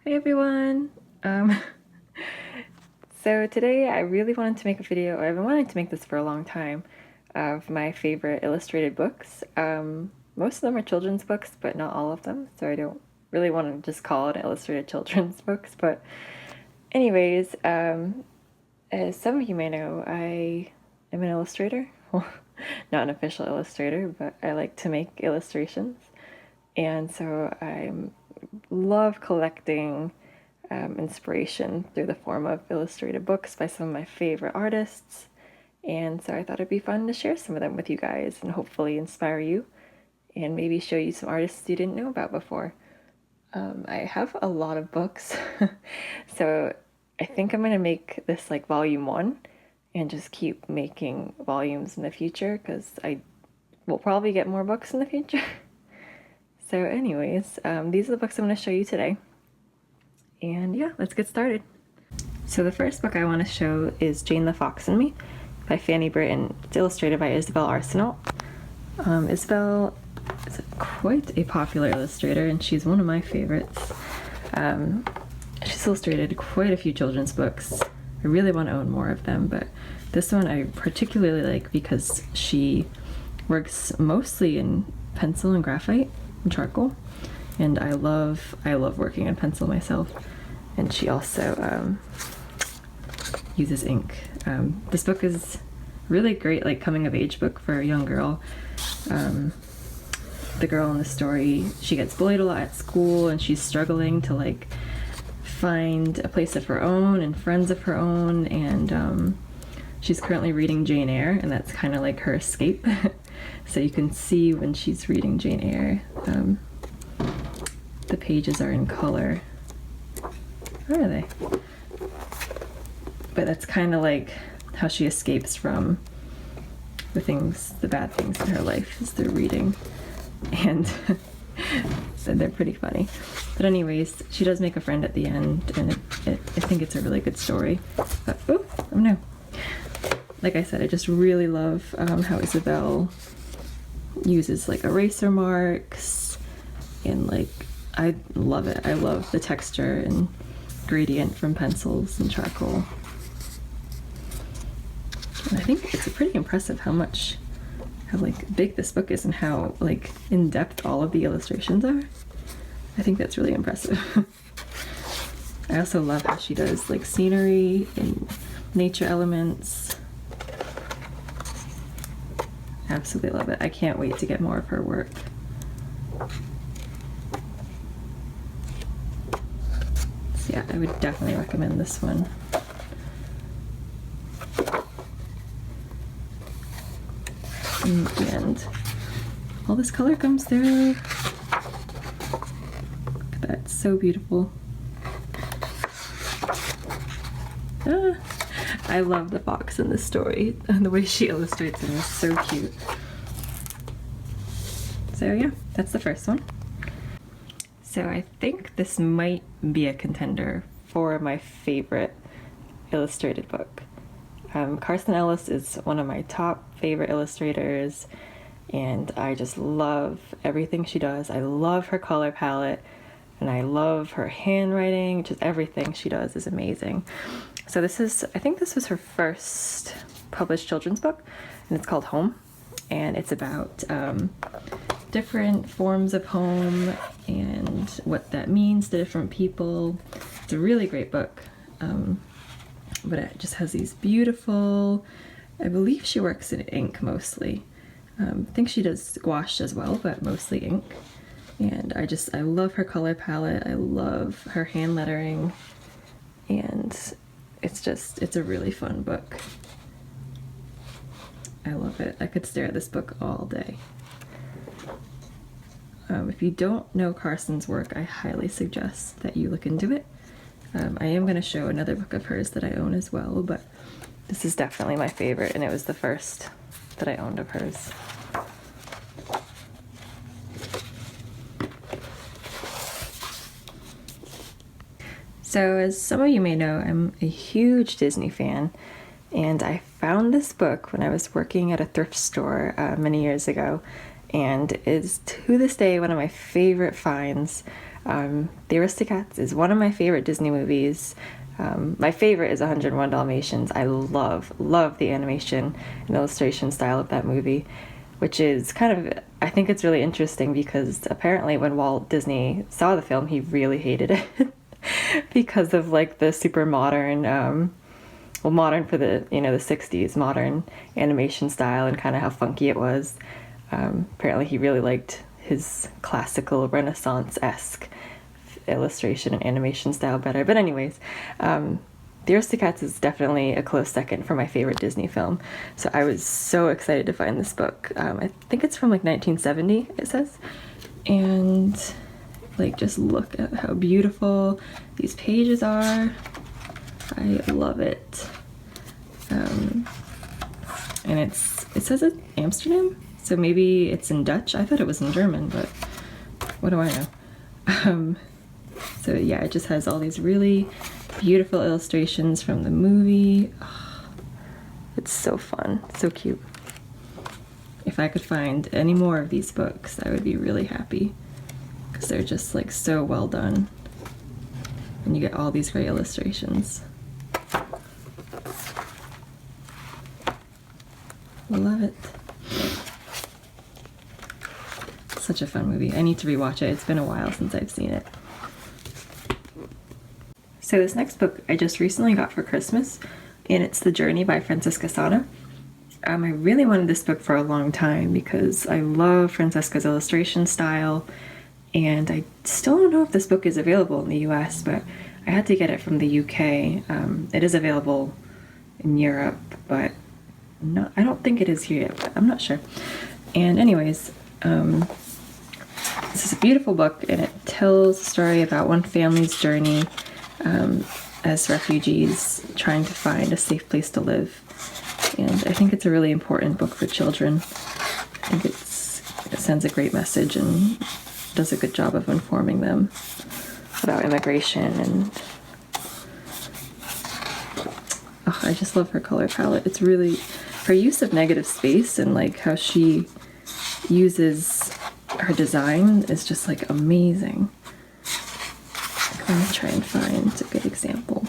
Hi everyone! Um, so today I really wanted to make a video. I've been wanting to make this for a long time of my favorite illustrated books. Most of them are children's books, but not all of them, so I don't really want to just call it illustrated children's books. But anyways, as some of you may know, I am an illustrator. Well, not an official illustrator, but I like to make illustrations. And so I love collecting inspiration through the form of illustrated books by some of my favorite artists. And so I thought it'd be fun to share some of them with you guys and hopefully inspire you and maybe show you some artists you didn't know about before. I have a lot of books, so I think I'm gonna make this like volume 1 and just keep making volumes in the future because I will probably get more books in the future. So anyways, these are the books I'm going to show you today. And yeah, let's get started. So the first book I want to show is Jane the Fox and Me by Fanny Britton. It's illustrated by Isabel Arsenault. Isabel is quite a popular illustrator and she's one of my favorites. She's illustrated quite a few children's books. I really want to own more of them, but this one I particularly like because she works mostly in pencil and graphite and charcoal, and I love working in pencil myself. And she also uses ink. This book is really great, like coming of age book for a young girl. The girl in the story, she gets bullied a lot at school and she's struggling to like find a place of her own and friends of her own, and she's currently reading Jane Eyre, and that's kind of like her escape. So you can see when she's reading Jane Eyre, the pages are in color. Where are they? But that's kind of like how she escapes from the bad things in her life is through reading. And so they're pretty funny. But anyways, she does make a friend at the end, and I think it's a really good story. But, oh no. Like I said, I just really love how Isabel uses like eraser marks, and like I love it. I love the texture and gradient from pencils and charcoal. And I think it's pretty impressive how like big this book is and how like in depth all of the illustrations are. I think that's really impressive. I also love how she does like scenery and nature elements. Absolutely love it. I can't wait to get more of her work. So yeah, I would definitely recommend this one. And all this color comes through. Look at that, it's so beautiful. I love the fox in this story, and the way she illustrates him is so cute. So yeah, that's the first one. So I think this might be a contender for my favorite illustrated book. Carson Ellis is one of my top favorite illustrators, and I just love everything she does. I love her color palette, and I love her handwriting. Just everything she does is amazing. So I think this was her first published children's book, and it's called Home, and it's about different forms of home and what that means to different people. It's a really great book, but it just has these beautiful, I believe she works in ink mostly. I think she does gouache as well, but mostly ink. And I love her color palette. I love her hand lettering, and it's a really fun book. I love it. I could stare at this book all day. If you don't know Carson's work, I highly suggest that you look into it. I am going to show another book of hers that I own as well, but this is definitely my favorite, and it was the first that I owned of hers. So as some of you may know, I'm a huge Disney fan, and I found this book when I was working at a thrift store many years ago, and is to this day one of my favorite finds. The Aristocats is one of my favorite Disney movies. My favorite is 101 Dalmatians. I love the animation and illustration style of that movie, which is kind of, I think it's really interesting because apparently when Walt Disney saw the film, he really hated it because of like the super modern, well, modern for the, the 60s, modern animation style and kind of how funky it was. Apparently he really liked his classical Renaissance-esque illustration and animation style better. But anyways, The Aristocats is definitely a close second for my favorite Disney film. So I was so excited to find this book. I think it's from like 1970, it says. And like, just look at how beautiful these pages are. I love it. And it says it's Amsterdam, so maybe it's in Dutch. I thought it was in German, but what do I know? So yeah, it just has all these really beautiful illustrations from the movie. Oh, it's so fun, so cute. If I could find any more of these books, I would be really happy because they're just like so well done. And you get all these great illustrations. Love it. Such a fun movie. I need to rewatch it. It's been a while since I've seen it. So this next book I just recently got for Christmas, and it's The Journey by Francesca Sana. I really wanted this book for a long time because I love Francesca's illustration style, and I still don't know if this book is available in the US, but I had to get it from the UK. It is available in Europe, but I don't think it is here yet, but I'm not sure. And anyways, this is a beautiful book, and it tells a story about one family's journey as refugees trying to find a safe place to live. And I think it's a really important book for children. I think it sends a great message and does a good job of informing them about immigration. And oh, I just love her color palette. It's really, her use of negative space and like how she uses her design is just like amazing. I'm gonna try and find a good example.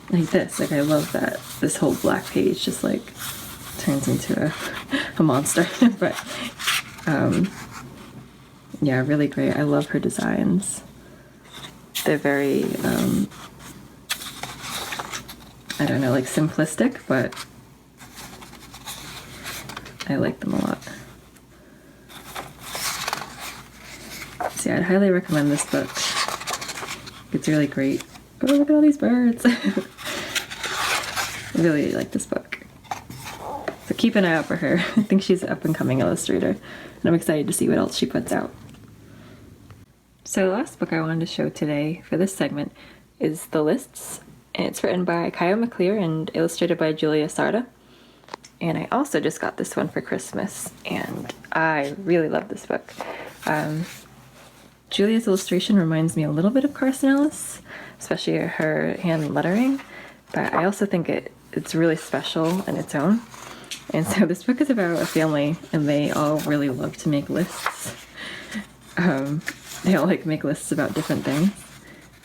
Like this, like I love that this whole black page just like turns into a monster. But yeah, really great. I love her designs. They're very I don't know, like simplistic, but I like them a lot. So yeah, I'd highly recommend this book. It's really great. Oh, look at all these birds. I really like this book. So keep an eye out for her. I think she's an up-and-coming illustrator, and I'm excited to see what else she puts out. So the last book I wanted to show today for this segment is The Liszts, and it's written by Kyle McClear and illustrated by Julia Sarda. And I also just got this one for Christmas, and I really love this book. Julia's illustration reminds me a little bit of Carson Ellis, especially her hand lettering, but I also think it's really special in its own. And so this book is about a family, and they all really love to make lists. They all like make lists about different things.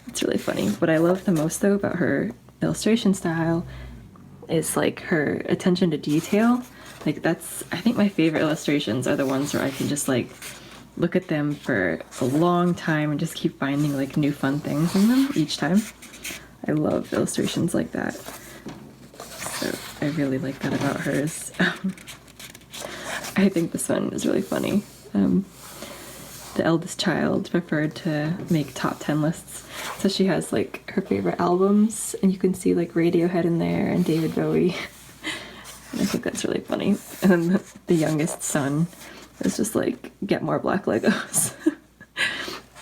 It's really funny. What I love the most though about her illustration style is like her attention to detail. Like that's, I think my favorite illustrations are the ones where I can just like look at them for a long time and just keep finding like new fun things in them each time. I love illustrations like that. So I really like that about hers. I think this one is really funny. The eldest child preferred to make top 10 lists. So she has like her favorite albums, and you can see like Radiohead in there and David Bowie. And I think that's really funny. And then the youngest son is just like, get more black Legos.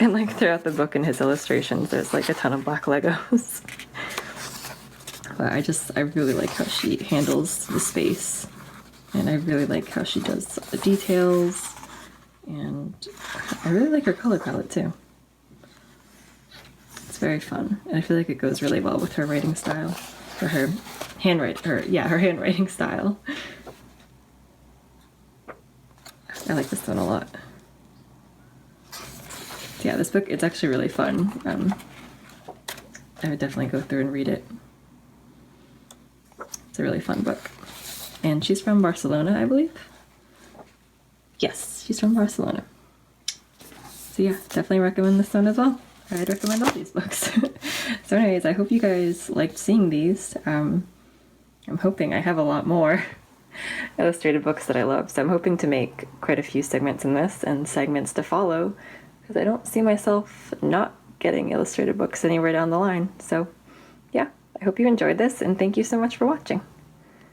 And like throughout the book and his illustrations, there's like a ton of black Legos. But I really like how she handles the space. And I really like how she does the details. And I really like her color palette too. It's very fun, and I feel like it goes really well with her writing style, or her handwriting style. I like this one a lot. Yeah, this book, it's actually really fun. I would definitely go through and read it. It's a really fun book. And she's from Barcelona, I believe. Yes, she's from Barcelona. So yeah, definitely recommend this one as well. I'd recommend all these books. So anyways, I hope you guys liked seeing these. I'm hoping I have a lot more illustrated books that I love, so I'm hoping to make quite a few segments in this and segments to follow, because I don't see myself not getting illustrated books anywhere down the line. So yeah, I hope you enjoyed this, and thank you so much for watching.